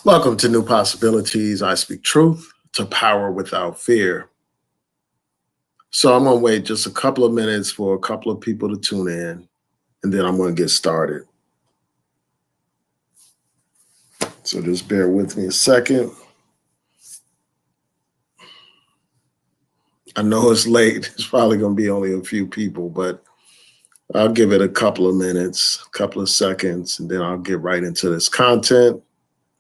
Welcome to New Possibilities. I speak truth to power without fear. So I'm going to wait just a couple of minutes for a couple of people to tune in, and then I'm going to get started. So just bear with me a second. I know it's late. It's probably going to be only a few people, but I'll give it a couple of minutes, a couple of seconds, and then I'll get right into this content.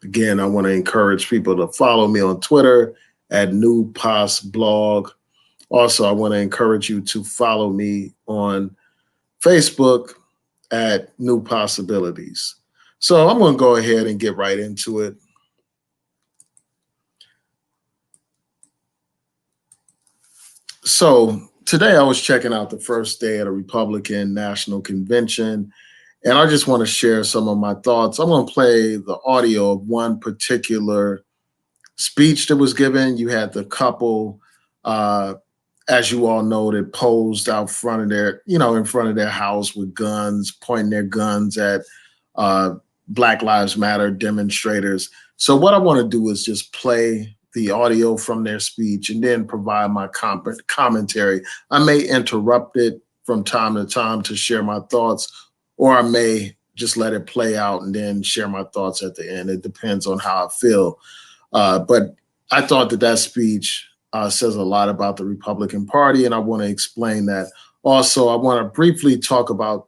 Again, I want to encourage people to follow me on Twitter at New Pos Blog. Also, I want to encourage you to follow me on Facebook at New Possibilities. So I'm going to go ahead and get right into it. So today I was checking out the first day of the Republican National Convention, and I just want to share some of my thoughts. I'm going to play the audio of one particular speech that was given. You had the couple, as you all know, that posed out front of their, in front of their house with guns, pointing their guns at Black Lives Matter demonstrators. So what I want to do is just play the audio from their speech and then provide my commentary. I may interrupt it from time to time to share my thoughts, or I may just let it play out and then share my thoughts at the end. It depends on how I feel. But I thought that speech says a lot about the Republican Party, and I want to explain that. Also, I want to briefly talk about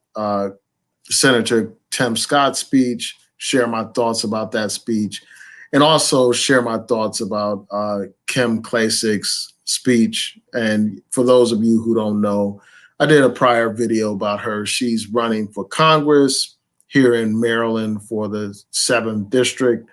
Senator Tim Scott's speech, share my thoughts about that speech, and also share my thoughts about Kim Klasik's speech. And for those of you who don't know, I did a prior video about her. She's running for Congress here in Maryland for the 7th District.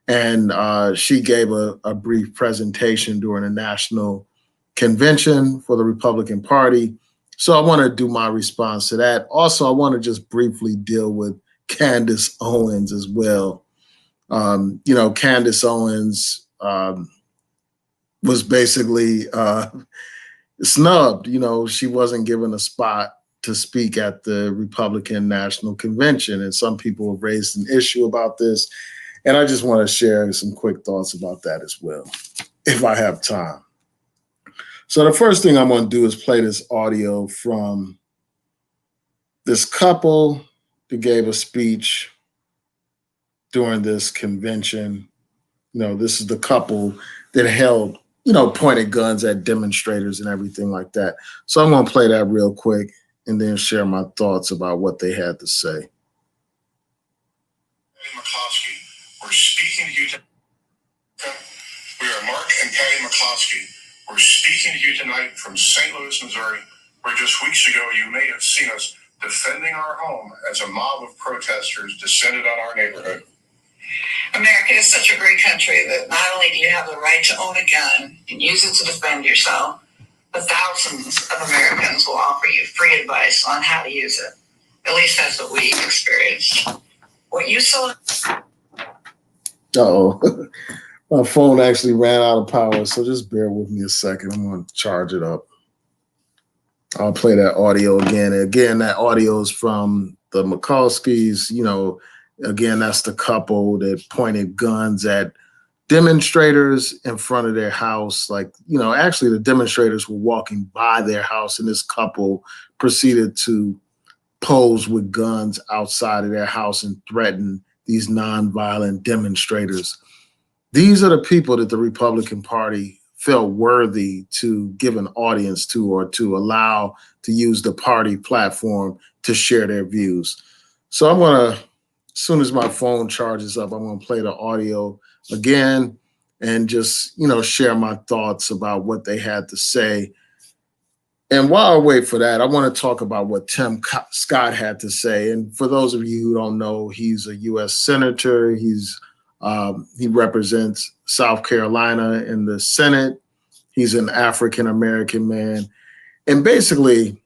And she gave a brief presentation during a national convention for the Republican Party. So I want to do my response to that. Also, I want to just briefly deal with Candace Owens as well. Candace Owens was basically snubbed. She wasn't given a spot to speak at the Republican National Convention. And some people have raised an issue about this. And I just want to share some quick thoughts about that as well, if I have time. So the first thing I'm going to do is play this audio from this couple that gave a speech during this convention. This is the couple that held, pointed guns at demonstrators and everything like that. So I'm going to play that real quick and then share my thoughts about what they had to say. We're speaking to you. We are Mark and Patty McCloskey. We're speaking to you tonight from St. Louis, Missouri, where just weeks ago you may have seen us defending our home as a mob of protesters descended on our neighborhood. America is such a great country that not only do you have the right to own a gun and use it to defend yourself, but thousands of Americans will offer you free advice on how to use it. At least that's what we experienced. What you saw. Uh-oh. My phone actually ran out of power, so just bear with me a second. I'm going to charge it up. I'll play that audio again. Again, that audio is from the McCloskys. Again, that's the couple that pointed guns at demonstrators in front of their house. Actually, the demonstrators were walking by their house, and this couple proceeded to pose with guns outside of their house and threaten these nonviolent demonstrators. These are the people that the Republican Party felt worthy to give an audience to, or to allow to use the party platform to share their views. So I'm going to, as soon as my phone charges up, I'm going to play the audio again and just, share my thoughts about what they had to say. And while I wait for that, I want to talk about what Tim Scott had to say. And for those of you who don't know, he's a U.S. senator. He represents South Carolina in the Senate. He's an African-American man. And basically,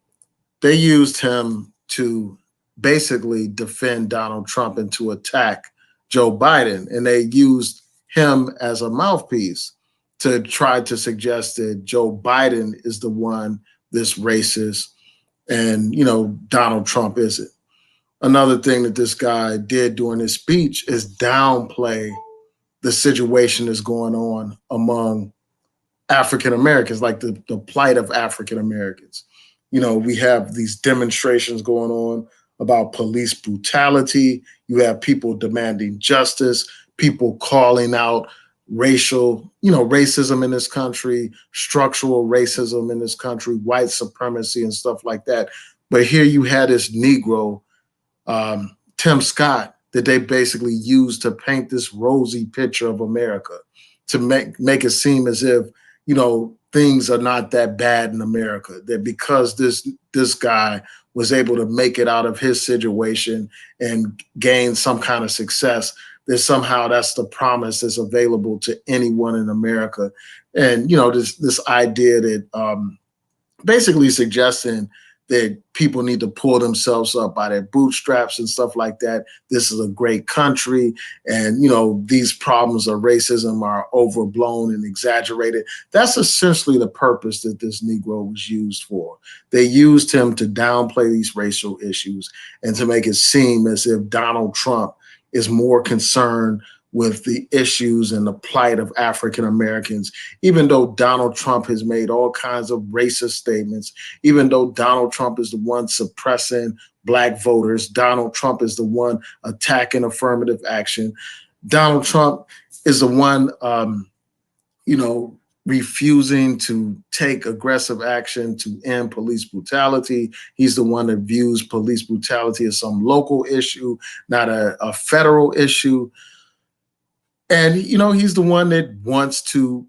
they used him to basically defend Donald Trump and to attack Joe Biden. And they used him as a mouthpiece to try to suggest that Joe Biden is the one that's racist and, Donald Trump isn't. Another thing that this guy did during his speech is downplay the situation is going on among African Americans, like the plight of African Americans. We have these demonstrations going on about police brutality. You have people demanding justice, people calling out racism in this country, structural racism in this country, white supremacy and stuff like that. But here you had this Negro, Tim Scott, that they basically used to paint this rosy picture of America, to make it seem as if things are not that bad in America. That because this guy was able to make it out of his situation and gain some kind of success, that somehow that's the promise that's available to anyone in America. And this idea that basically suggesting that people need to pull themselves up by their bootstraps and stuff like that. This is a great country, and these problems of racism are overblown and exaggerated. That's essentially the purpose that this Negro was used for. They used him to downplay these racial issues and to make it seem as if Donald Trump is more concerned with the issues and the plight of African Americans, even though Donald Trump has made all kinds of racist statements, even though Donald Trump is the one suppressing Black voters, Donald Trump is the one attacking affirmative action, Donald Trump is the one, refusing to take aggressive action to end police brutality. He's the one that views police brutality as some local issue, not a federal issue. And, he's the one that wants to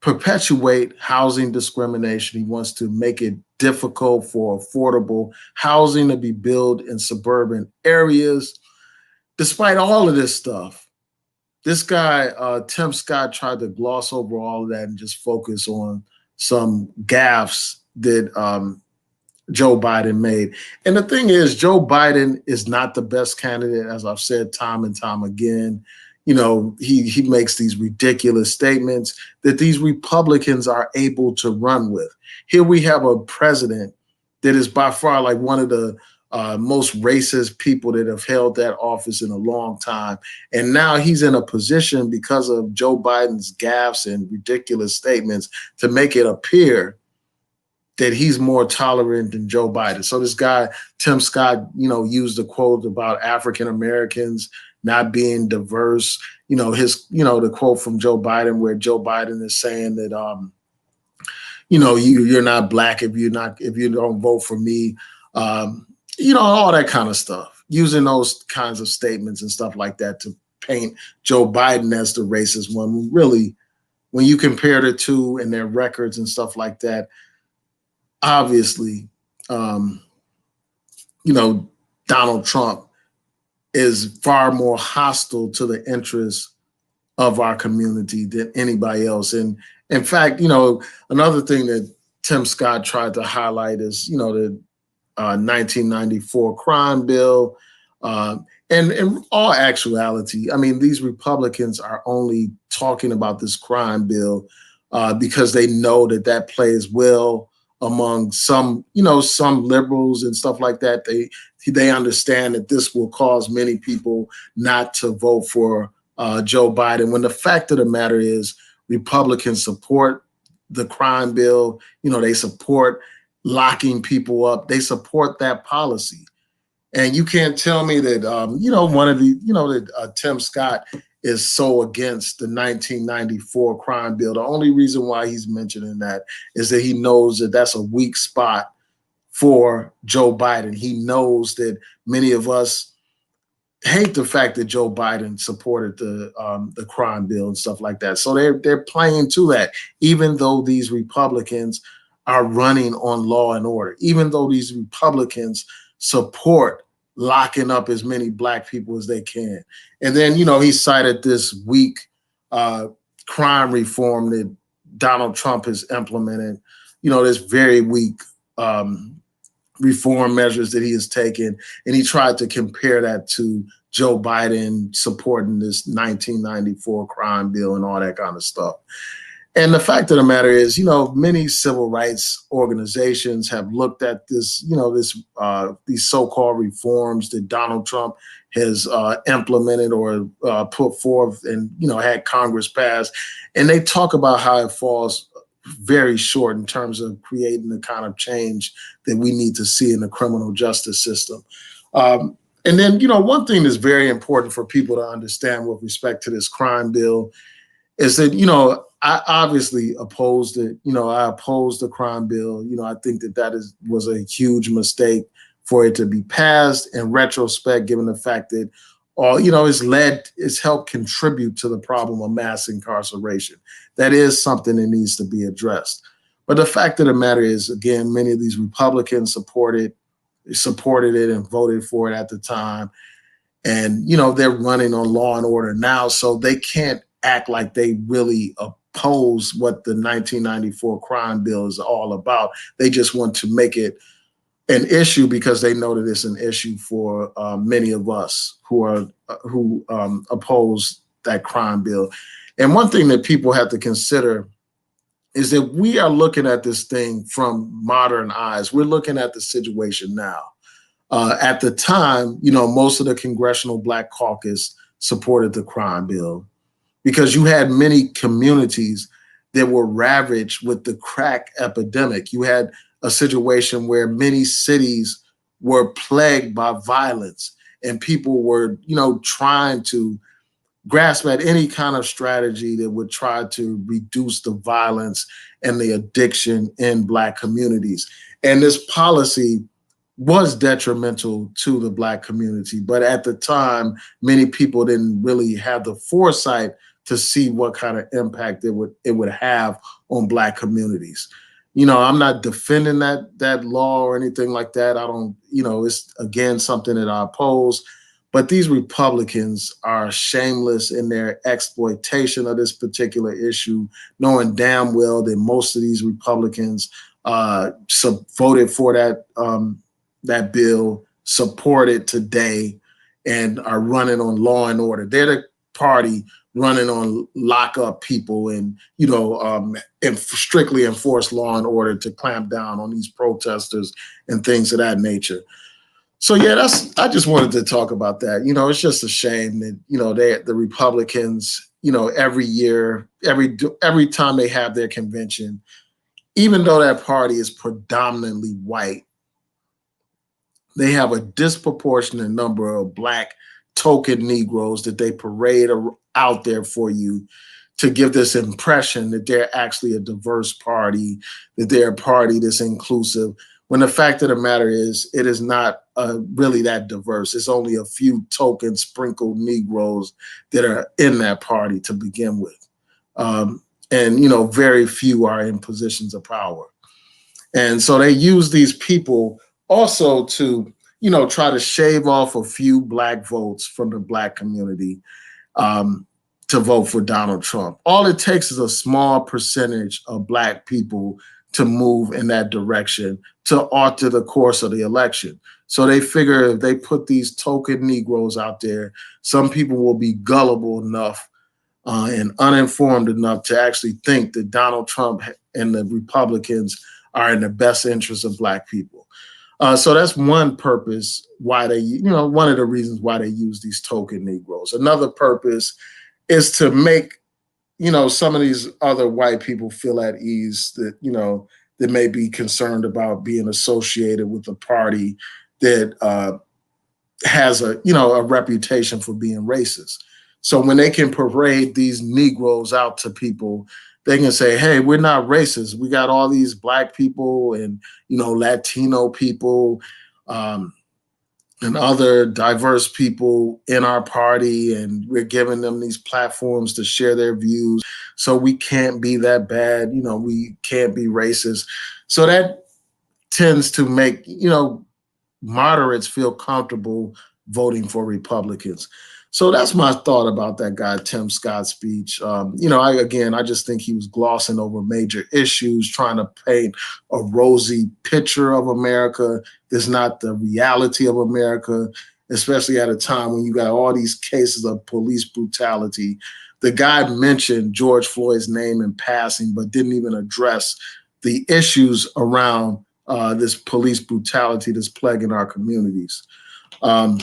perpetuate housing discrimination. He wants to make it difficult for affordable housing to be built in suburban areas. Despite all of this stuff, this guy, Tim Scott, tried to gloss over all of that and just focus on some gaffes that Joe Biden made. And the thing is, Joe Biden is not the best candidate, as I've said time and time again. He makes these ridiculous statements that these Republicans are able to run with. Here we have a president that is by far like one of the most racist people that have held that office in a long time. And now he's in a position, because of Joe Biden's gaffes and ridiculous statements, to make it appear that he's more tolerant than Joe Biden. So this guy, Tim Scott, used a quote about African Americans not being diverse. The quote from Joe Biden, where Joe Biden is saying that, you're not Black if you don't vote for me. All that kind of stuff, using those kinds of statements and stuff like that to paint Joe Biden as the racist one. Really, when you compare the two and their records and stuff like that, obviously, Donald Trump is far more hostile to the interests of our community than anybody else. And in fact, another thing that Tim Scott tried to highlight is, the 1994 crime bill. And in all actuality, I mean, these Republicans are only talking about this crime bill because they know that plays well among some liberals and stuff like that. They understand that this will cause many people not to vote for Joe Biden, when the fact of the matter is Republicans support the crime bill. They support locking people up. They support that policy. And you can't tell me that, that Tim Scott is so against the 1994 crime bill. The only reason why he's mentioning that is that he knows that that's a weak spot for Joe Biden. He knows that many of us hate the fact that Joe Biden supported the crime bill and stuff like that. So they're playing to that, even though these Republicans are running on law and order, even though these Republicans support locking up as many Black people as they can. And then, he cited this weak crime reform that Donald Trump has implemented, this very weak reform measures that he has taken. And he tried to compare that to Joe Biden supporting this 1994 crime bill and all that kind of stuff. And the fact of the matter is, many civil rights organizations have looked at this, these so-called reforms that Donald Trump has implemented or put forth, and had Congress pass, and they talk about how it falls very short in terms of creating the kind of change that we need to see in the criminal justice system. And then, one thing that's very important for people to understand with respect to this crime bill is that, I obviously opposed it. I opposed the crime bill. I think that was a huge mistake for it to be passed in retrospect, given the fact that it's helped contribute to the problem of mass incarceration. That is something that needs to be addressed. But the fact of the matter is, again, many of these Republicans supported it and voted for it at the time. And, they're running on law and order now, so they can't act like they really oppose what the 1994 crime bill is all about. They just want to make it an issue because they know that it's an issue for many of us who oppose that crime bill. And one thing that people have to consider is that we are looking at this thing from modern eyes. We're looking at the situation now. At the time, most of the Congressional Black Caucus supported the crime bill because you had many communities that were ravaged with the crack epidemic. You had a situation where many cities were plagued by violence, and people were, trying to grasp at any kind of strategy that would try to reduce the violence and the addiction in Black communities. And this policy was detrimental to the Black community. But at the time, many people didn't really have the foresight to see what kind of impact it would have on Black communities. I'm not defending that law or anything like that. I don't, it's again something that I oppose. But these Republicans are shameless in their exploitation of this particular issue, knowing damn well that most of these Republicans voted for that bill, support it today, and are running on law and order. They're the party running on lock up people and strictly enforce law and order to clamp down on these protesters and things of that nature. So yeah, I just wanted to talk about that. It's just a shame that the Republicans, every year, every time they have their convention, even though that party is predominantly white, they have a disproportionate number of Black token Negroes that they parade out there for you to give this impression that they're actually a diverse party, that they're a party that's inclusive, when the fact of the matter is, it is not really that diverse. It's only a few token sprinkled Negroes that are in that party to begin with. And very few are in positions of power. And so they use these people also to, try to shave off a few Black votes from the Black community to vote for Donald Trump. All it takes is a small percentage of Black people to move in that direction to alter the course of the election. So they figure if they put these token Negroes out there, some people will be gullible enough and uninformed enough to actually think that Donald Trump and the Republicans are in the best interest of Black people. So that's one purpose why one of the reasons why they use these token Negroes. Another purpose is to make, some of these other white people feel at ease that, that may be concerned about being associated with a party that has a reputation for being racist. So when they can parade these Negroes out to people, they can say, hey, we're not racist. We got all these Black people and, Latino people and other diverse people in our party, and we're giving them these platforms to share their views. So we can't be that bad. We can't be racist. So that tends to make, moderates feel comfortable voting for Republicans. So that's my thought about that guy, Tim Scott's speech. I just think he was glossing over major issues, trying to paint a rosy picture of America. That's not the reality of America. especially at a time when you got all these cases of police brutality. The guy mentioned George Floyd's name in passing, but didn't even address the issues around this police brutality that's plaguing our communities. Um,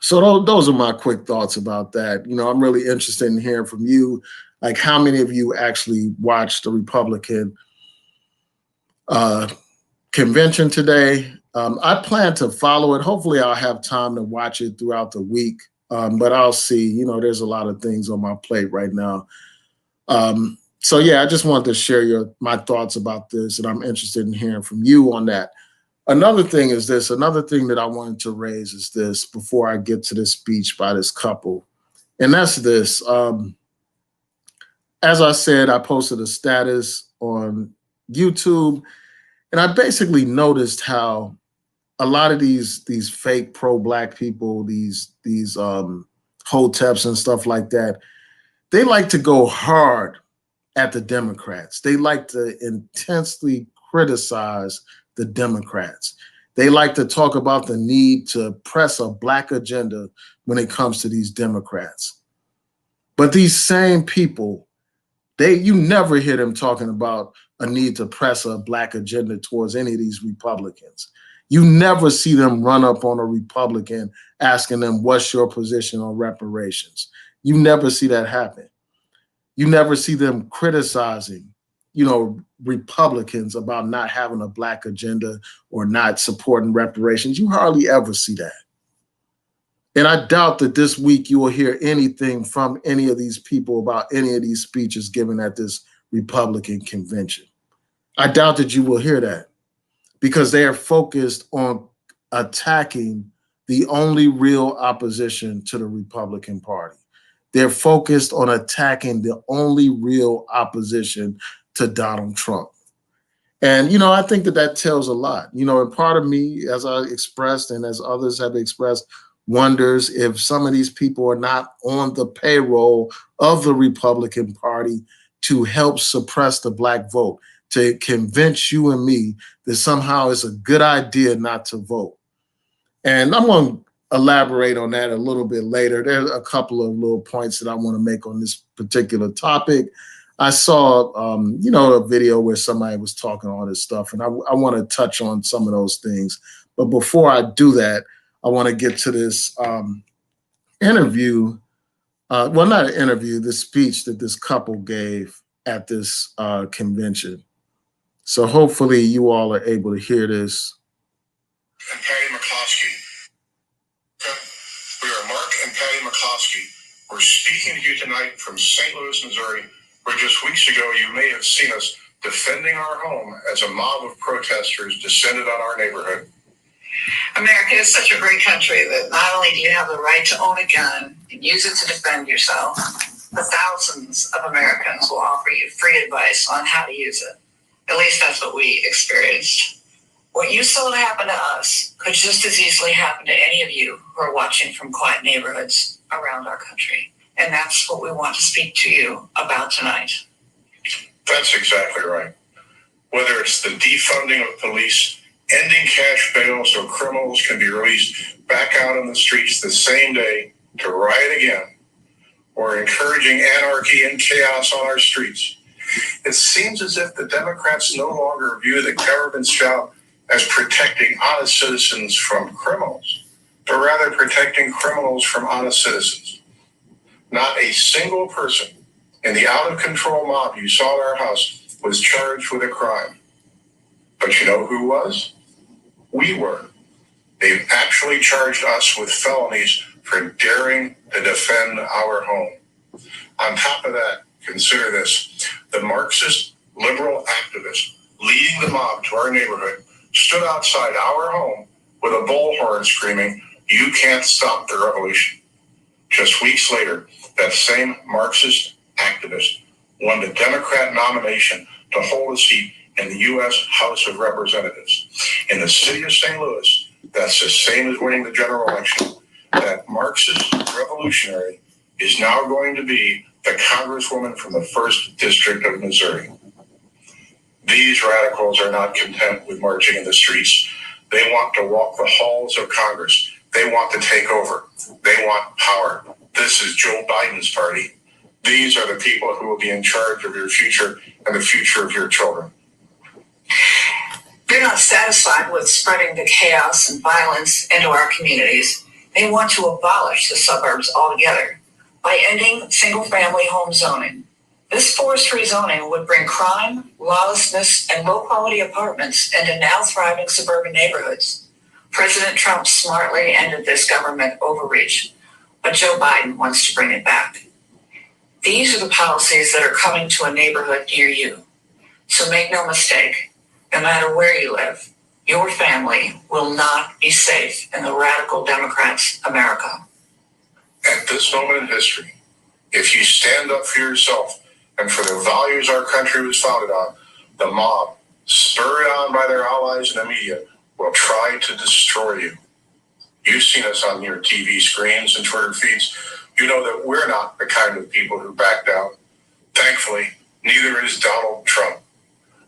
so those are my quick thoughts about that. I'm really interested in hearing from you. Like, how many of you actually watched the Republican uh, convention today? I plan to follow it. Hopefully, I'll have time to watch it throughout the week. But I'll see. There's a lot of things on my plate right now. So yeah, I just wanted to share my thoughts about this, and I'm interested in hearing from you on that. Another thing is this. Another thing that I wanted to raise is this before I get to this speech by this couple, and that's this. As I said, I posted a status on YouTube, and I basically noticed how a lot of these fake pro-black people, these hoteps and stuff like that, they like to go hard at the Democrats. They like to intensely criticize the Democrats. They like to talk about the need to press a black agenda when it comes to these Democrats. But these same people, you never hear them talking about a need to press a black agenda towards any of these Republicans. You never see them run up on a Republican asking them, what's your position on reparations? You never see that happen. You never see them criticizing, Republicans about not having a black agenda or not supporting reparations. You hardly ever see that. And I doubt that this week you will hear anything from any of these people about any of these speeches given at this Republican convention. I doubt that you will hear that because they are focused on attacking the only real opposition to the Republican Party. They're focused on attacking the only real opposition to Donald Trump. And, I think that tells a lot. And part of me, as I expressed and as others have expressed, wonders if some of these people are not on the payroll of the Republican Party to help suppress the black vote, to convince you and me that somehow it's a good idea not to vote. And I'm going to elaborate on that a little bit later. There's a couple of little points that I want to make on this particular topic. I saw, a video where somebody was talking all this stuff, and I want to touch on some of those things. But before I do that, I want to get to this interview. Well, not an interview, the speech that this couple gave at this convention. So hopefully you all are able to hear this. And Patty McCloskey. We are Mark and Patty McCloskey. We're speaking to you tonight from St. Louis, Missouri, where just weeks ago you may have seen us defending our home as a mob of protesters descended on our neighborhood. America is such a great country that not only do you have the right to own a gun and use it to defend yourself, but thousands of Americans will offer you free advice on how to use it. At least that's what we experienced. What you saw happen to us could just as easily happen to any of you who are watching from quiet neighborhoods around our country. And that's what we want to speak to you about tonight. That's exactly right. Whether it's the defunding of police, ending cash bail so criminals can be released back out on the streets the same day to riot again, or encouraging anarchy and chaos on our streets, it seems as if the Democrats no longer view the government's job as protecting honest citizens from criminals, but rather protecting criminals from honest citizens. Not a single person in the out-of-control mob you saw at our house was charged with a crime. But you know who was? We were. They've actually charged us with felonies for daring to defend our home. On top of that, consider this. The Marxist liberal activist leading the mob to our neighborhood stood outside our home with a bullhorn screaming, "You can't stop the revolution." Just weeks later, that same Marxist activist won the Democrat nomination to hold a seat in the U.S. House of Representatives. In the city of St. Louis, that's the same as winning the general election. That Marxist revolutionary is now going to be the Congresswoman from the 1st District of Missouri. These radicals are not content with marching in the streets. They want to walk the halls of Congress, They want to take over. They want power. This is Joe Biden's party. These are the people who will be in charge of your future and the future of your children. They're not satisfied with spreading the chaos and violence into our communities. They want to abolish the suburbs altogether by ending single-family home zoning. This forest-free zoning would bring crime, lawlessness, and low-quality apartments into now thriving suburban neighborhoods. President Trump smartly ended this government overreach, but Joe Biden wants to bring it back. These are the policies that are coming to a neighborhood near you. So make no mistake, no matter where you live, your family will not be safe in the radical Democrats' America. At this moment in history, if you stand up for yourself and for the values our country was founded on, the mob, spurred on by their allies in the media, will try to destroy you. You've seen us on your TV screens and Twitter feeds. You know that we're not the kind of people who back down. Thankfully, neither is Donald Trump.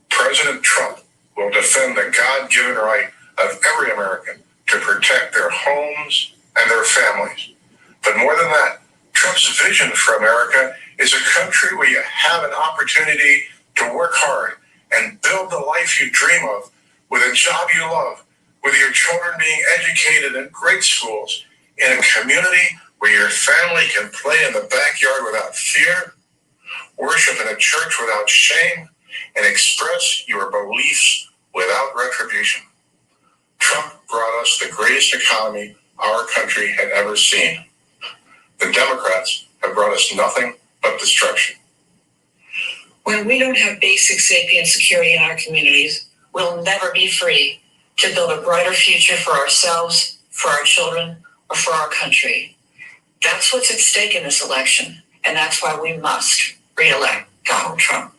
President Trump will defend the God-given right of every American to protect their homes and their families. But more than that, Trump's vision for America is a country where you have an opportunity to work hard and build the life you dream of with a job you love, with your children being educated in great schools, in a community where your family can play in the backyard without fear, worship in a church without shame, and express your beliefs without retribution. Trump brought us the greatest economy our country had ever seen. The Democrats have brought us nothing but destruction. When we don't have basic safety and security in our communities, we'll never be free to build a brighter future for ourselves, for our children, or for our country. That's what's at stake in this election, and that's why we must re-elect Donald Trump.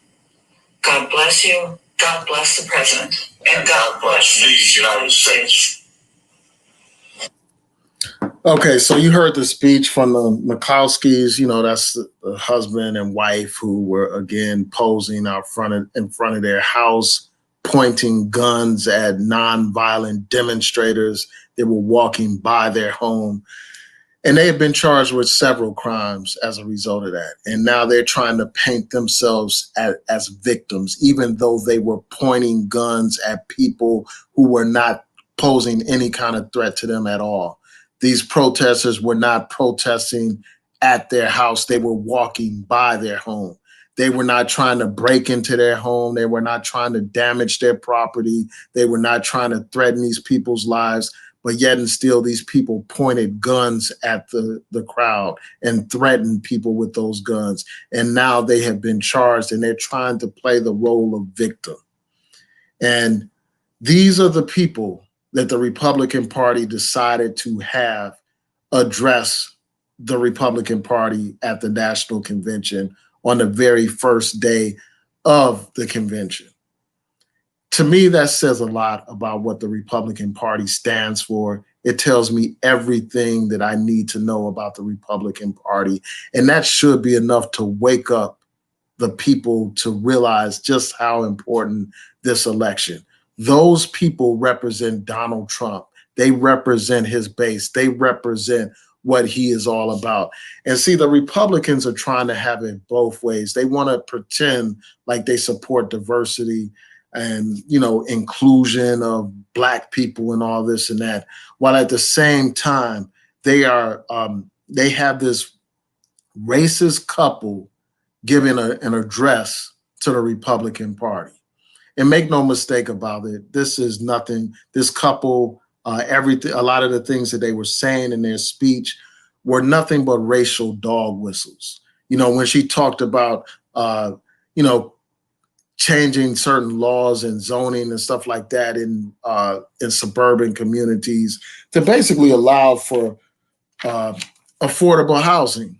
God bless you, God bless the president, and God bless the United States. Okay, so you heard the speech from the McCloskeys. You know, that's the husband and wife who were again posing in front of their house, pointing guns at nonviolent demonstrators that were walking by their home. And they have been charged with several crimes as a result of that. And now they're trying to paint themselves as victims, even though they were pointing guns at people who were not posing any kind of threat to them at all. These protesters were not protesting at their house. They were walking by their home. They were not trying to break into their home. They were not trying to damage their property. They were not trying to threaten these people's lives. But yet and still, these people pointed guns at the crowd and threatened people with those guns. And now they have been charged and they're trying to play the role of victim. And these are the people that the Republican Party decided to have address the Republican Party at the National Convention on the very first day of the convention. To me, that says a lot about what the Republican Party stands for. It tells me everything that I need to know about the Republican Party. And that should be enough to wake up the people to realize just how important this election. Those people represent Donald Trump. They represent his base. They represent what he is all about. And see, the Republicans are trying to have it both ways. They want to pretend like they support diversity and, you know, inclusion of Black people and all this and that, while at the same time they have this racist couple giving an address to the Republican Party. And make no mistake about it, this is nothing. This couple, everything, a lot of the things that they were saying in their speech were nothing but racial dog whistles. You know, when she talked about, changing certain laws and zoning and stuff like that in suburban communities to basically allow for affordable housing.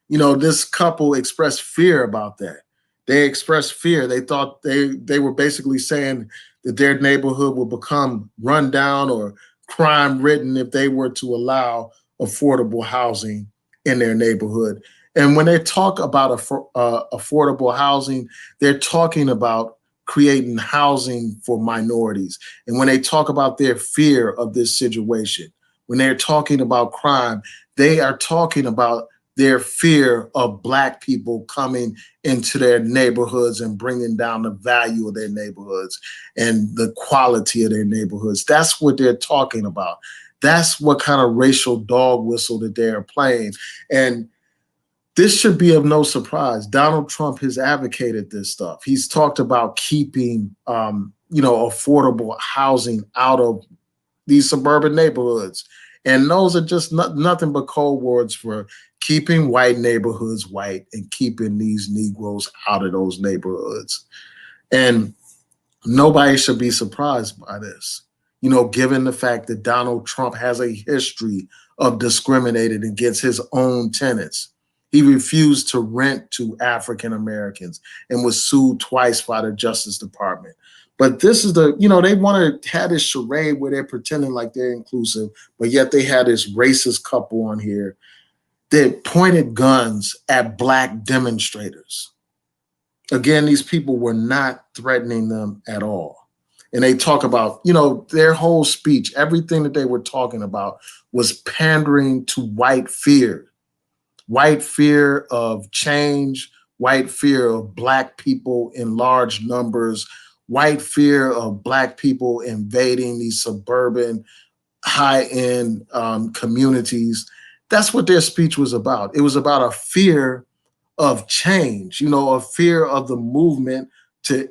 You know, this couple expressed fear about that. They expressed fear. They thought they were basically saying that their neighborhood will become run down or crime ridden if they were to allow affordable housing in their neighborhood. And when they talk about affordable housing, they're talking about creating housing for minorities. And when they talk about their fear of this situation, when they're talking about crime, they are talking about their fear of Black people coming into their neighborhoods and bringing down the value of their neighborhoods and the quality of their neighborhoods. That's what they're talking about. That's what kind of racial dog whistle that they're playing. And this should be of no surprise. Donald Trump has advocated this stuff. He's talked about keeping, affordable housing out of these suburban neighborhoods. And those are just nothing but code words for keeping white neighborhoods white and keeping these Negroes out of those neighborhoods. And nobody should be surprised by this, given the fact that Donald Trump has a history of discriminating against his own tenants. He refused to rent to African Americans and was sued twice by the Justice Department. But this is they want to have this charade where they're pretending like they're inclusive, but yet they had this racist couple on here that pointed guns at Black demonstrators. Again, these people were not threatening them at all. And they talk about, their whole speech, everything that they were talking about was pandering to white fear of change, white fear of Black people in large numbers, white fear of Black people invading these suburban high-end communities. That's what their speech was about. It was about a fear of change, a fear of the movement to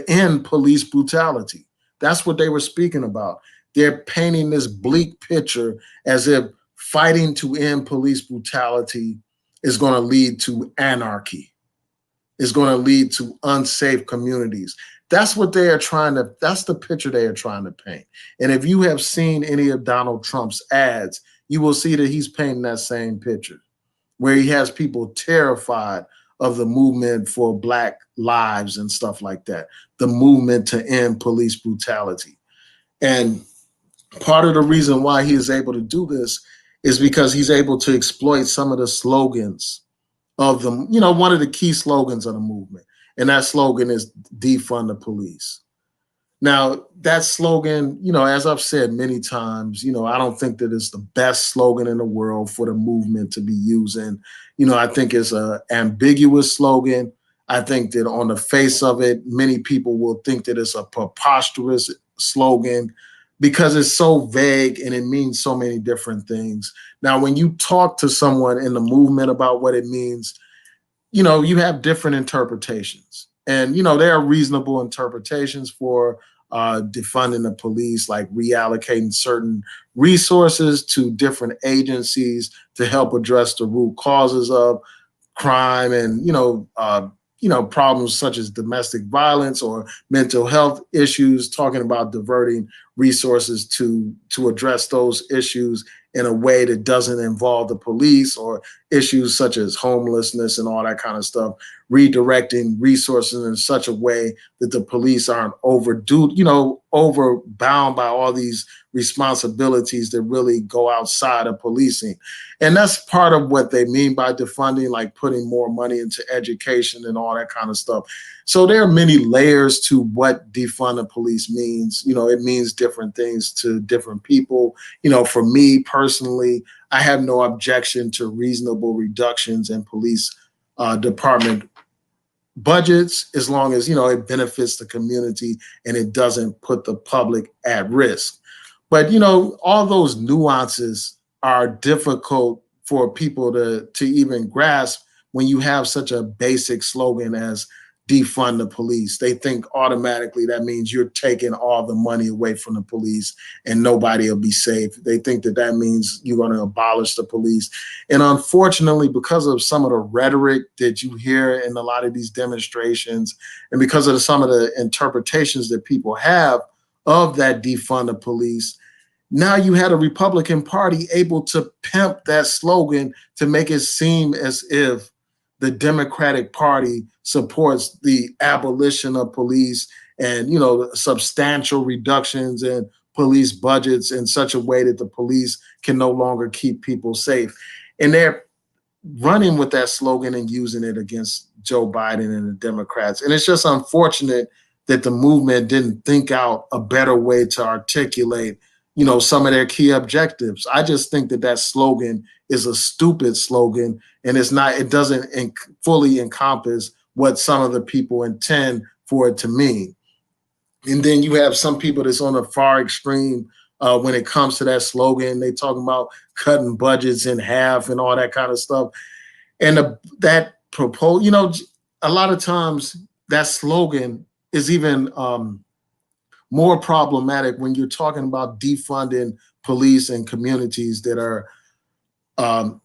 end police brutality. That's what they were speaking about. They're painting this bleak picture as if fighting to end police brutality is going to lead to anarchy, is going to lead to unsafe communities. That's the picture they are trying to paint. And if you have seen any of Donald Trump's ads, you will see that he's painting that same picture, where he has people terrified of the movement for Black lives and stuff like that, the movement to end police brutality. And part of the reason why he is able to do this is because he's able to exploit some of the slogans of the, one of the key slogans of the movement. And that slogan is defund the police. Now, that slogan, as I've said many times, I don't think that it's the best slogan in the world for the movement to be using. I think it's an ambiguous slogan. I think that on the face of it, many people will think that it's a preposterous slogan because it's so vague and it means so many different things. Now, when you talk to someone in the movement about what it means, you have different interpretations. And, there are reasonable interpretations for defunding the police, like reallocating certain resources to different agencies to help address the root causes of crime and, problems such as domestic violence or mental health issues, talking about diverting resources to address those issues in a way that doesn't involve the police, or issues such as homelessness and all that kind of stuff, redirecting resources in such a way that the police aren't overbound by all these responsibilities that really go outside of policing. And that's part of what they mean by defunding, like putting more money into education and all that kind of stuff. So there are many layers to what defund the police means. It means different things to different people. For me personally, I have no objection to reasonable reductions in police department budgets, as long as, it benefits the community and it doesn't put the public at risk. But, all those nuances are difficult for people to even grasp when you have such a basic slogan as defund the police. They think automatically that means you're taking all the money away from the police and nobody will be safe. They think that means you're going to abolish the police. And unfortunately, because of some of the rhetoric that you hear in a lot of these demonstrations, and because of some of the interpretations that people have of that defund the police, now you had a Republican Party able to pimp that slogan to make it seem as if the Democratic Party supports the abolition of police and, substantial reductions in police budgets in such a way that the police can no longer keep people safe. And they're running with that slogan and using it against Joe Biden and the Democrats. And it's just unfortunate that the movement didn't think out a better way to articulate some of their key objectives. I just think that that slogan is a stupid slogan, and it doesn't fully encompass what some of the people intend for it to mean. And then you have some people that's on the far extreme when it comes to that slogan. They talking about cutting budgets in half and all that kind of stuff. And that propose, a lot of times that slogan is even more problematic when you're talking about defunding police and communities that are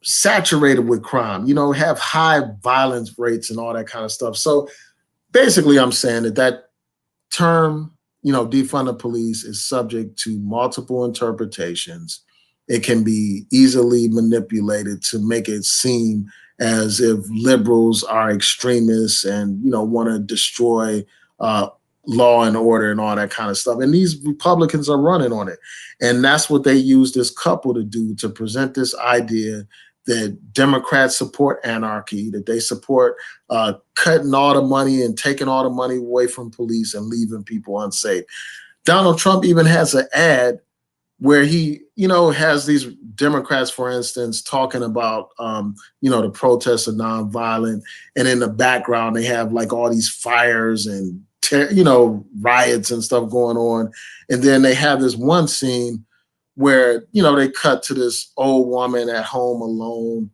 saturated with crime, have high violence rates and all that kind of stuff. So basically, I'm saying that term, defund the police, is subject to multiple interpretations. It can be easily manipulated to make it seem as if liberals are extremists and want to destroy uh, law and order and all that kind of stuff. And these Republicans are running on it, and that's what they use this couple to do, to present this idea that Democrats support anarchy, that they support cutting all the money and taking all the money away from police and leaving people unsafe. Donald Trump even has an ad where he, has these Democrats, for instance, talking about, the protests are nonviolent, and in the background they have like all these fires and riots and stuff going on, and then they have this one scene where they cut to this old woman at home alone.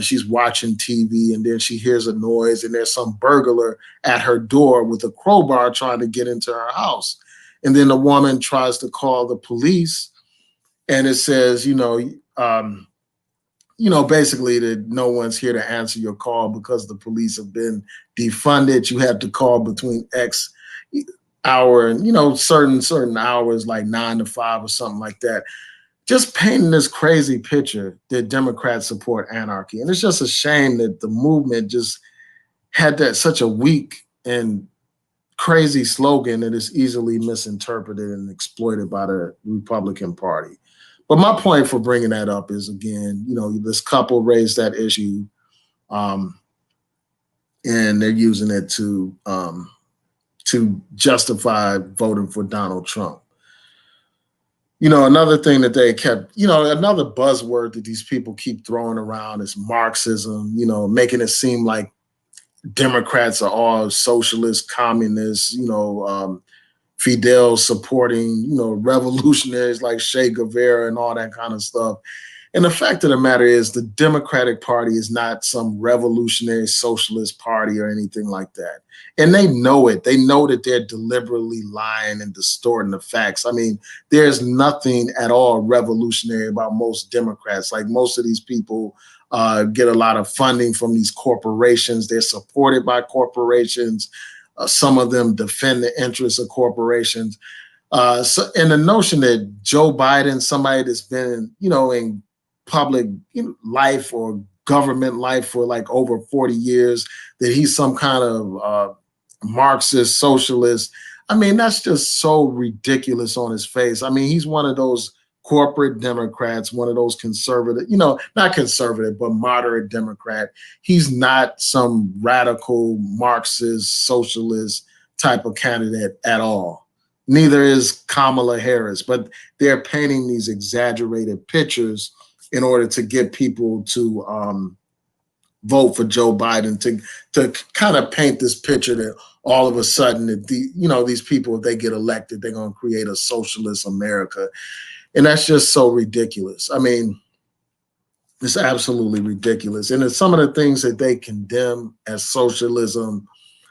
She's watching TV, and then she hears a noise, and there's some burglar at her door with a crowbar trying to get into her house. And then the woman tries to call the police, and it says, basically that no one's here to answer your call because the police have been defunded. You have to call between X hour and certain hours, like 9 to 5 or something like that. Just painting this crazy picture that Democrats support anarchy. And it's just a shame that the movement just had that such a weak and crazy slogan that is easily misinterpreted and exploited by the Republican Party. But my point for bringing that up is, again, this couple raised that issue, and they're using it to justify voting for Donald Trump. Another thing that they kept, another buzzword that these people keep throwing around is Marxism, making it seem like Democrats are all socialist, communists, Fidel supporting, revolutionaries like Che Guevara and all that kind of stuff. And the fact of the matter is, the Democratic Party is not some revolutionary socialist party or anything like that. And they know it. They know that they're deliberately lying and distorting the facts. I mean, there's nothing at all revolutionary about most Democrats. Like, most of these people get a lot of funding from these corporations. They're supported by corporations. Some of them defend the interests of corporations. And the notion that Joe Biden, somebody that's been, in public life or government life for like over 40 years, that he's some kind of Marxist socialist. I mean, that's just so ridiculous on his face. I mean, he's one of those corporate Democrats, one of those conservative, not conservative, but moderate Democrat. He's not some radical Marxist socialist type of candidate at all. Neither is Kamala Harris, but they're painting these exaggerated pictures in order to get people to vote for Joe Biden, to kind of paint this picture that all of a sudden that these people, if they get elected, they're going to create a socialist America. And that's just so ridiculous. I mean, it's absolutely ridiculous. And some of the things that they condemn as socialism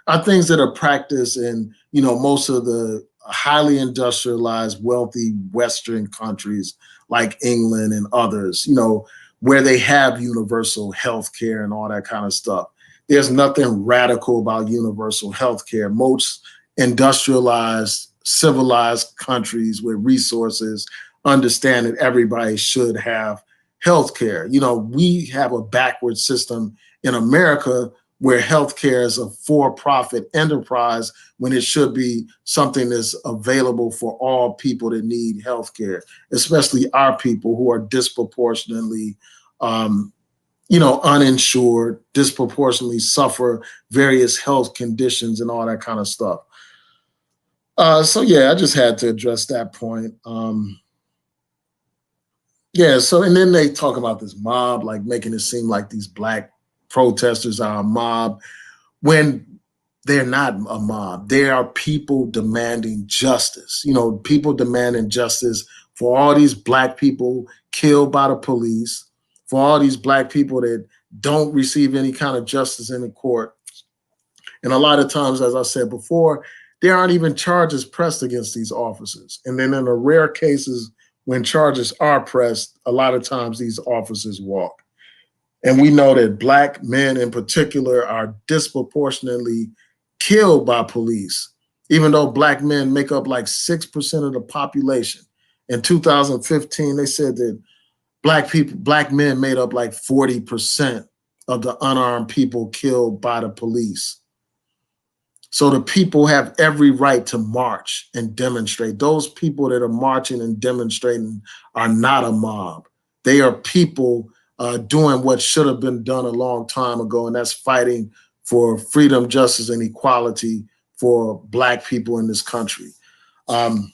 are things that are practiced in, most of the highly industrialized, wealthy Western countries like England and others, where they have universal health care and all that kind of stuff. There's nothing radical about universal health care. Most industrialized, civilized countries with resources understand that everybody should have health care. We have a backward system in America where healthcare is a for-profit enterprise when it should be something that's available for all people that need healthcare, especially our people who are disproportionately, uninsured, disproportionately suffer various health conditions and all that kind of stuff. So yeah, I just had to address that point. Yeah. So, and then they talk about this mob, like making it seem like these black protesters are a mob when they're not a mob. They are people demanding justice. You know, people demanding justice for all these black people killed by the police, for all these black people that don't receive any kind of justice in the court. And a lot of times, as I said before, there aren't even charges pressed against these officers. And then in the rare cases when charges are pressed, a lot of times these officers walk. And we know that black men in particular are disproportionately killed by police, even though black men make up like 6% of the population. In 2015, they said that black men made up like 40% of the unarmed people killed by the police. So the people have every right to march and demonstrate. Those people that are marching and demonstrating are not a mob. They are people doing what should have been done a long time ago, and that's fighting for freedom, justice, and equality for black people in this country. Um,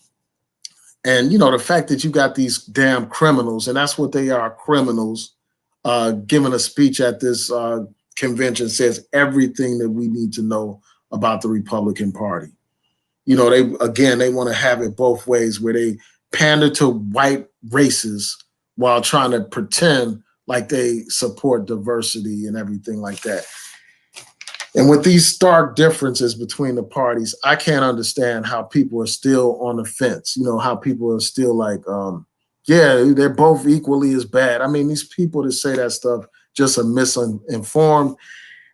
and you know, the fact that you got these damn criminals, and that's what they are, criminals, giving a speech at this convention says everything that we need to know about the Republican Party. You know, they want to have it both ways, where they pander to white races while trying to pretend like they support diversity and everything like that. And with these stark differences between the parties, I can't understand how people are still on the fence. You know, how people are still like, yeah, they're both equally as bad. I mean, these people that say that stuff just are misinformed.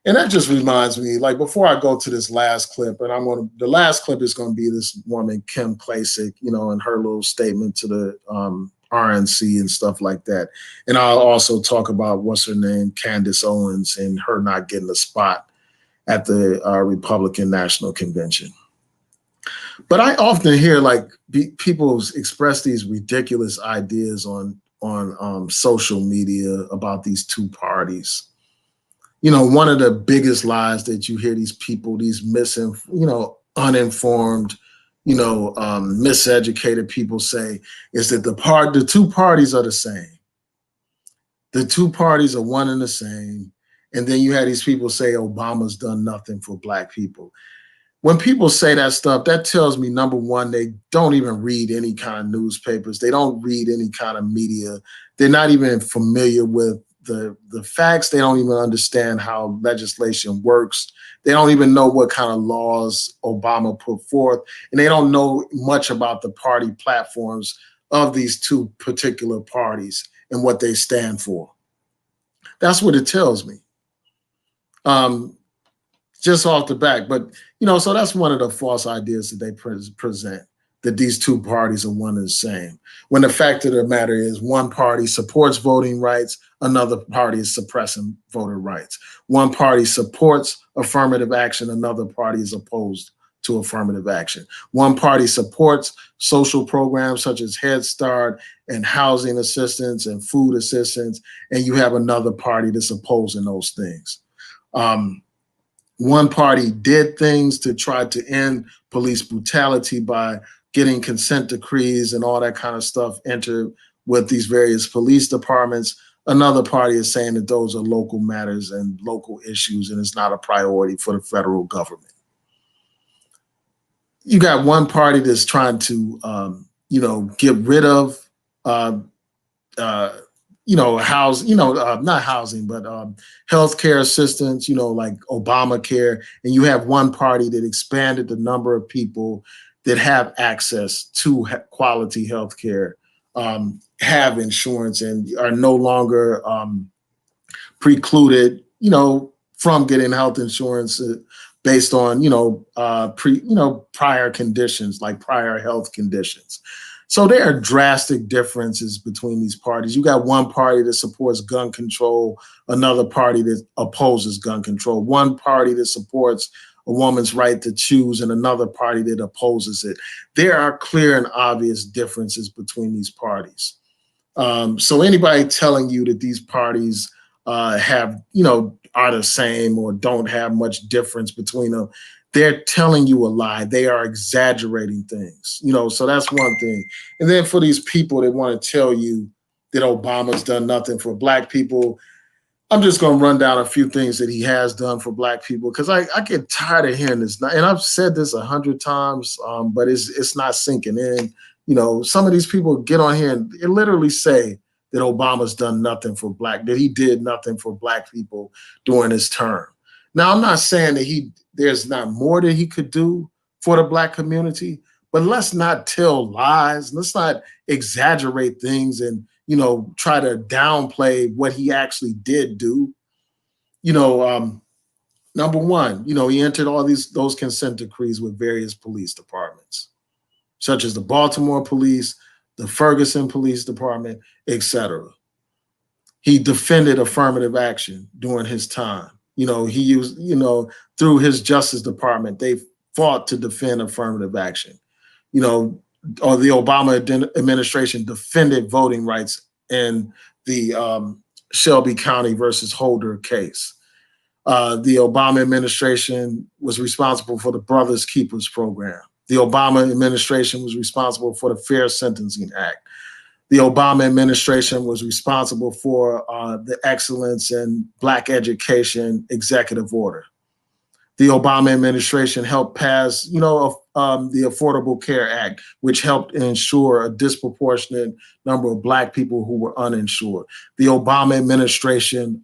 And that just reminds me, like, before I go to this last clip, and the last clip is going to be this woman, Kim Klacik, you know, and her little statement to the RNC and stuff like that. And I'll also talk about what's her name, Candace Owens, and her not getting a spot at the Republican National Convention. But I often hear like people express these ridiculous ideas on social media about these two parties. You know, one of the biggest lies that you hear these people, these uninformed, miseducated people say is that the two parties are the same. The two parties are one and the same. And then you had these people say Obama's done nothing for black people. When people say that stuff, that tells me, number one, they don't even read any kind of newspapers. They don't read any kind of media. They're not even familiar with the facts. They don't even understand how legislation works. They don't even know what kind of laws Obama put forth. And they don't know much about the party platforms of these two particular parties and what they stand for. That's what it tells me. Just off the back. But, you know, so that's one of the false ideas that they present, that these two parties are one and the same. When the fact of the matter is, one party supports voting rights, another party is suppressing voter rights. One party supports affirmative action, another party is opposed to affirmative action. One party supports social programs such as Head Start and housing assistance and food assistance, and you have another party that's opposing those things. One party did things to try to end police brutality by getting consent decrees and all that kind of stuff entered with these various police departments. Another party is saying that those are local matters and local issues, and it's not a priority for the federal government. You got one party that's trying to, get rid of not housing, but healthcare assistance, like Obamacare. And you have one party that expanded the number of people that have access to quality healthcare, have insurance, and are no longer precluded, from getting health insurance based on, prior conditions, like prior health conditions. So there are drastic differences between these parties. You got one party that supports gun control, another party that opposes gun control, one party that supports a woman's right to choose, and another party that opposes it. There are clear and obvious differences between these parties. So anybody telling you that these parties are the same or don't have much difference between them, they're telling you a lie. They are exaggerating things, so that's one thing. And then for these people that want to tell you that Obama's done nothing for black people. I'm just going to run down a few things that he has done for black people because I get tired of hearing this. And I've said this 100 times, but it's not sinking in. You know, some of these people get on here and literally say that Obama's done nothing for that he did nothing for black people during his term. Now, I'm not saying that there's not more that he could do for the black community, but let's not tell lies. Let's not exaggerate things and, you know, try to downplay what he actually did do. You know, number one, you know, he entered those consent decrees with various police departments, such as the Baltimore Police, the Ferguson Police Department, etc. He defended affirmative action during his time. You know, he used, you know, through his Justice Department, they fought to defend affirmative action. You know, or the Obama administration defended voting rights in the Shelby County versus Holder case. The Obama administration was responsible for the Brothers Keepers program. The Obama administration was responsible for the Fair Sentencing Act. The Obama administration was responsible for the Excellence in Black Education executive order. The Obama administration helped pass, you know, the Affordable Care Act, which helped ensure a disproportionate number of black people who were uninsured. The Obama administration,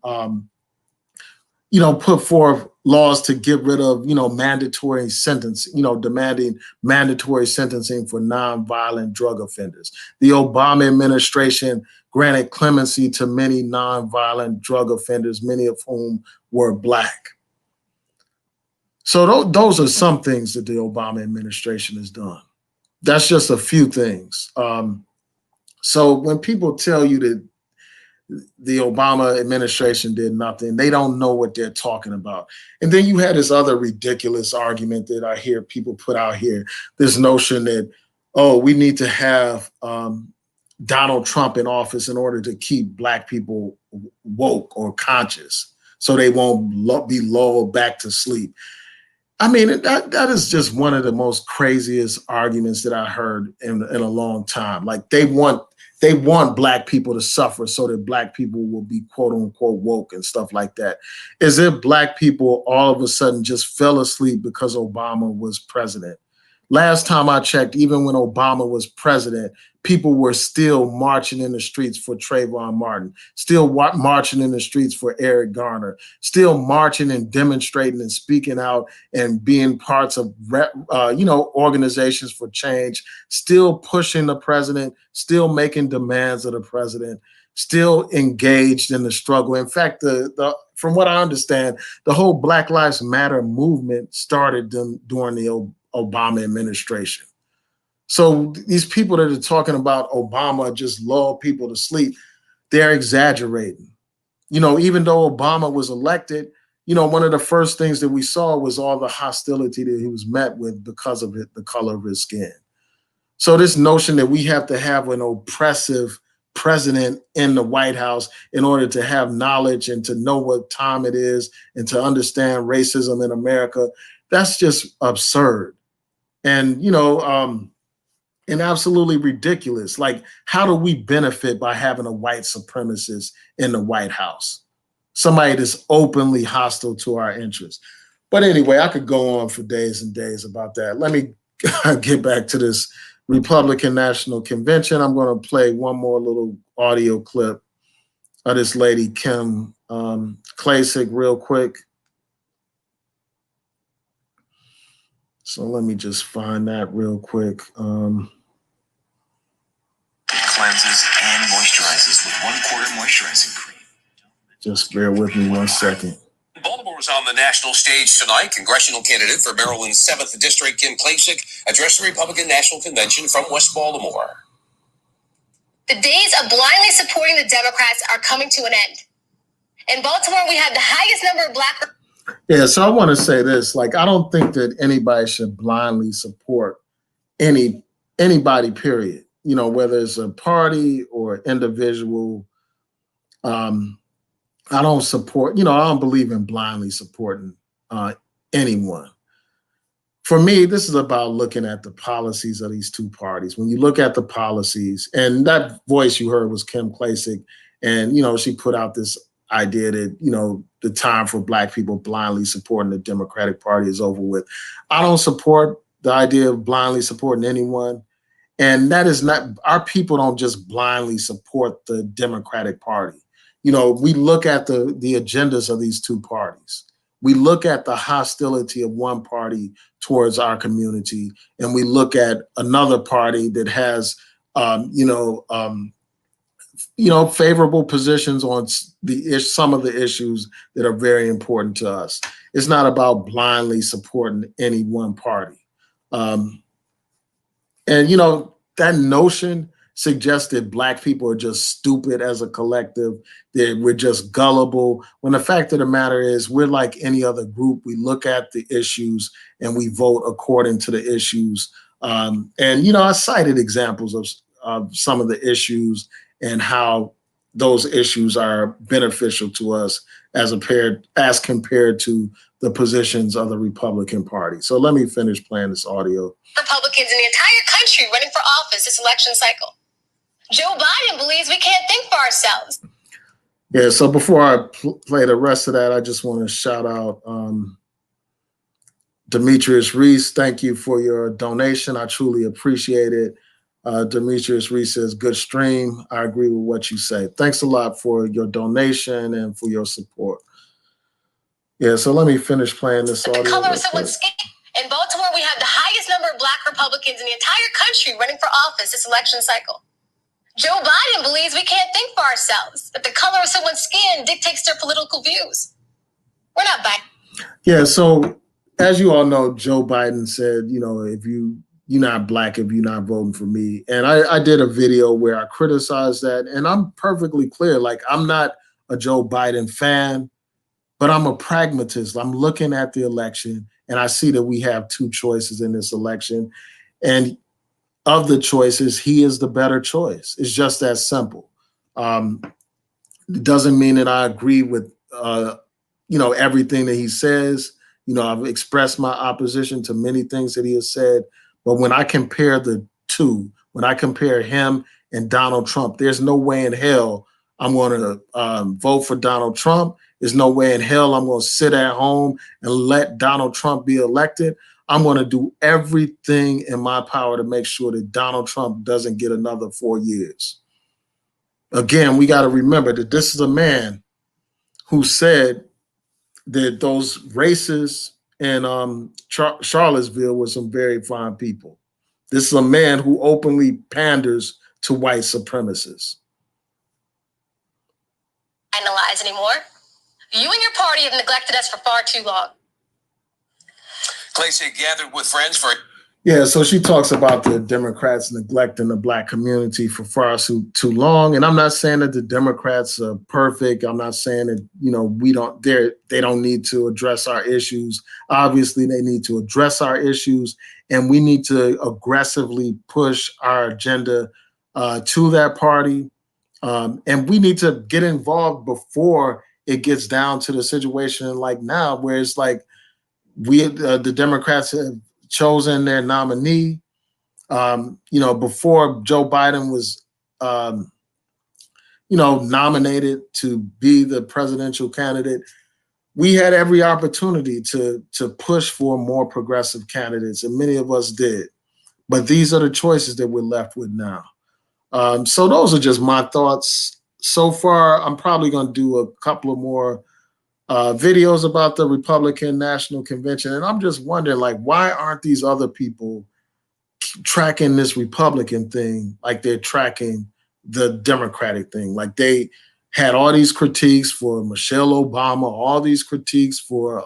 you know, put forth laws to get rid of, you know, mandatory sentencing, you know, demanding mandatory sentencing for nonviolent drug offenders. The Obama administration granted clemency to many nonviolent drug offenders, many of whom were black. So those are some things that the Obama administration has done. That's just a few things. So when people tell you that the Obama administration did nothing, they don't know what they're talking about. And then you had this other ridiculous argument that I hear people put out here, this notion that, oh, we need to have Donald Trump in office in order to keep black people woke or conscious so they won't be lulled back to sleep. I mean, that is just one of the most craziest arguments that I heard in a long time. Like they want black people to suffer so that black people will be quote unquote woke and stuff like that. As if black people all of a sudden just fell asleep because Obama was president. Last time I checked, even when Obama was president, people were still marching in the streets for Trayvon Martin, still marching in the streets for Eric Garner, still marching and demonstrating and speaking out and being parts of, you know, organizations for change, still pushing the president, still making demands of the president, still engaged in the struggle. In fact, from what I understand, the whole Black Lives Matter movement started during the Obama administration. So these people that are talking about Obama just lull people to sleep, they're exaggerating. You know, even though Obama was elected, you know, one of the first things that we saw was all the hostility that he was met with because of the color of his skin. So this notion that we have to have an oppressive president in the White House in order to have knowledge and to know what time it is and to understand racism in America, that's just absurd. And, you know, and absolutely ridiculous. Like, how do we benefit by having a white supremacist in the White House? Somebody that's openly hostile to our interests. But anyway, I could go on for days and days about that. Let me get back to this Republican National Convention. I'm going to play one more little audio clip of this lady, Kim Klacik, real quick. So let me just find that real quick. Cleanses and moisturizes with 1/4 moisturizing cream. Just bear with me 1 second. Baltimore's on the national stage tonight. Congressional candidate for Maryland's 7th District, Kim Klacik, addressed the Republican National Convention from West Baltimore. The days of blindly supporting the Democrats are coming to an end. In Baltimore, we have the highest number of black... Yeah, so I want to say this. Like, I don't think that anybody should blindly support anybody, period. You know, whether it's a party or individual. I don't support, you know, I don't believe in blindly supporting anyone. for me, this is about looking at the policies of these two parties. When you look at the policies, and that voice you heard was Kim Klacik, and she put out this idea that the time for Black people blindly supporting the Democratic Party is over with. I don't support the idea of blindly supporting anyone, and that is not, our people don't just blindly support the Democratic Party. We look at the agendas of these two parties. We look at the hostility of one party towards our community, and we look at another party that has, favorable positions on some of the issues that are very important to us. It's not about blindly supporting any one party. And that notion suggests that Black people are just stupid as a collective, that we're just gullible, when the fact of the matter is we're like any other group. We look at the issues and we vote according to the issues. And I cited examples of some of the issues and how those issues are beneficial to us as compared to the positions of the Republican Party. So let me finish playing this audio. Republicans in the entire country running for office this election cycle. Joe Biden believes we can't think for ourselves. Yeah, so before I play the rest of that, I just want to shout out Demetrius Reese. Thank you for your donation. I truly appreciate it. Demetrius Reese says, good stream. I agree with what you say. Thanks a lot for your donation and for your support. Yeah, so let me finish playing this audio. The color of someone's skin. In Baltimore, we have the highest number of Black Republicans in the entire country running for office this election cycle. Joe Biden believes we can't think for ourselves, that the color of someone's skin dictates their political views. We're not buying. Yeah, so as you all know, Joe Biden said, if you're not Black, if you're not voting for me. And I did a video where I criticized that. And I'm perfectly clear, like, I'm not a Joe Biden fan, but I'm a pragmatist. I'm looking at the election and I see that we have two choices in this election. And of the choices, he is the better choice. It's just that simple. It doesn't mean that I agree with, everything that he says. I've expressed my opposition to many things that he has said. But when I compare the two, when I compare him and Donald Trump, there's no way in hell I'm going to vote for Donald Trump. There's no way in hell I'm going to sit at home and let Donald Trump be elected. I'm going to do everything in my power to make sure that Donald Trump doesn't get another 4 years. Again, we got to remember that this is a man who said that those racists in Charlottesville were some very fine people. This is a man who openly panders to white supremacists. Analyze anymore. You and your party have neglected us for far too long. Klacik gathered with friends for. Yeah, so she talks about the Democrats neglecting the Black community for far too long. And I'm not saying that the Democrats are perfect. I'm not saying that, they don't need to address our issues. Obviously, they need to address our issues, and we need to aggressively push our agenda to that party. And we need to get involved before it gets down to the situation like now, where it's like the Democrats have chosen their nominee. Before Joe Biden was, nominated to be the presidential candidate, we had every opportunity to push for more progressive candidates, and many of us did. But these are the choices that we're left with now. So those are just my thoughts. So far, I'm probably going to do a couple of more videos about the Republican National Convention. And I'm just wondering, like, why aren't these other people tracking this Republican thing like they're tracking the Democratic thing? Like, they had all these critiques for Michelle Obama, all these critiques for,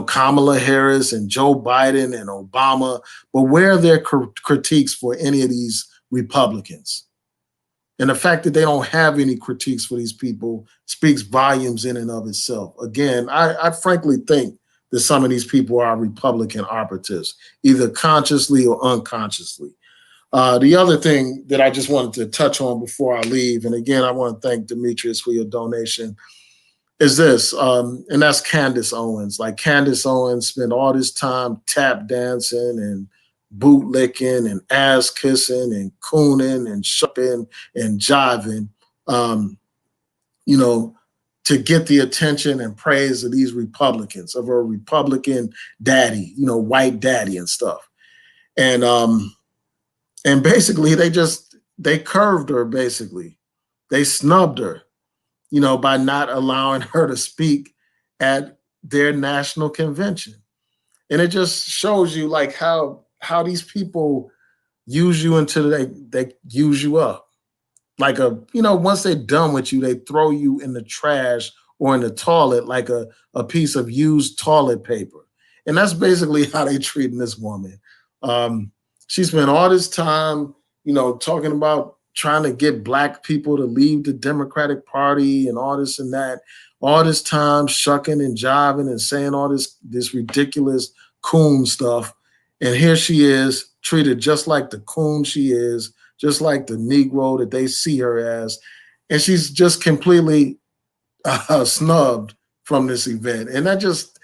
Kamala Harris and Joe Biden and Obama. But where are their critiques for any of these Republicans? And the fact that they don't have any critiques for these people speaks volumes in and of itself. Again, I frankly think that some of these people are Republican operatives, either consciously or unconsciously. The other thing that I just wanted to touch on before I leave, and again, I want to thank Demetrius for your donation. is this, and that's Candace Owens. Like Candace Owens spent all this time tap dancing and bootlicking and ass kissing and cooning and shucking and jiving, um, you know, to get the attention and praise of these Republicans, of her Republican daddy, white daddy and stuff. And basically they curved her, basically. They snubbed her, by not allowing her to speak at their national convention. And it just shows you like how these people use you until they use you up. Like once they're done with you, they throw you in the trash or in the toilet like a piece of used toilet paper. And that's basically how they treating this woman. She spent all this time, talking about trying to get black people to leave the Democratic Party and all this and that, all this time shucking and jiving and saying all this ridiculous coon stuff. And here she is, treated just like the coon she is, just like the Negro that they see her as. And she's just completely snubbed from this event. And that just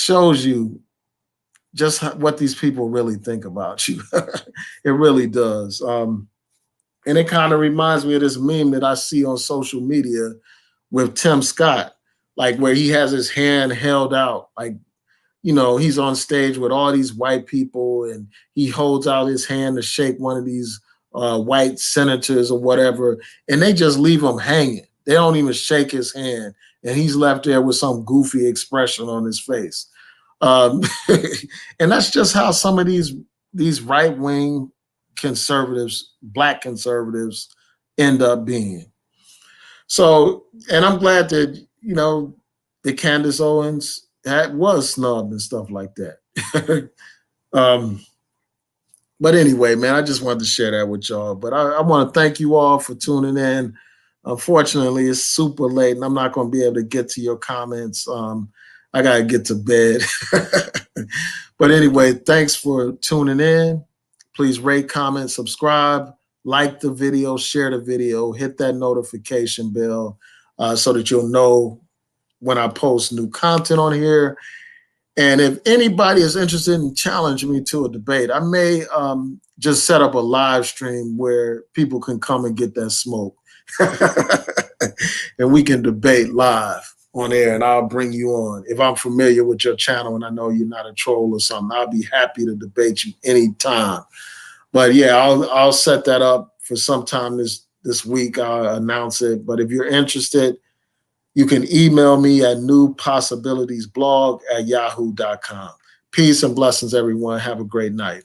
shows you just what these people really think about you. It really does. And it kind of reminds me of this meme that I see on social media with Tim Scott, like where he has his hand held out, like, he's on stage with all these white people and he holds out his hand to shake one of these white senators or whatever, and they just leave him hanging. They don't even shake his hand, and he's left there with some goofy expression on his face. And that's just how some of these right-wing conservatives, black conservatives, end up being. So, and I'm glad that, the Candace Owens was snubbed and stuff like that. But anyway, man, I just wanted to share that with y'all. But I want to thank you all for tuning in. Unfortunately, it's super late and I'm not going to be able to get to your comments. I got to get to bed. But anyway, thanks for tuning in. Please rate, comment, subscribe, like the video, share the video, hit that notification bell so that you'll know when I post new content on here. And if anybody is interested in challenging me to a debate, I may just set up a live stream where people can come and get that smoke. And we can debate live on air, and I'll bring you on. If I'm familiar with your channel and I know you're not a troll or something, I'll be happy to debate you anytime. But yeah, I'll set that up for sometime this week. I'll announce it. But if you're interested, you can email me at newpossibilitiesblog@yahoo.com. Peace and blessings, everyone. Have a great night.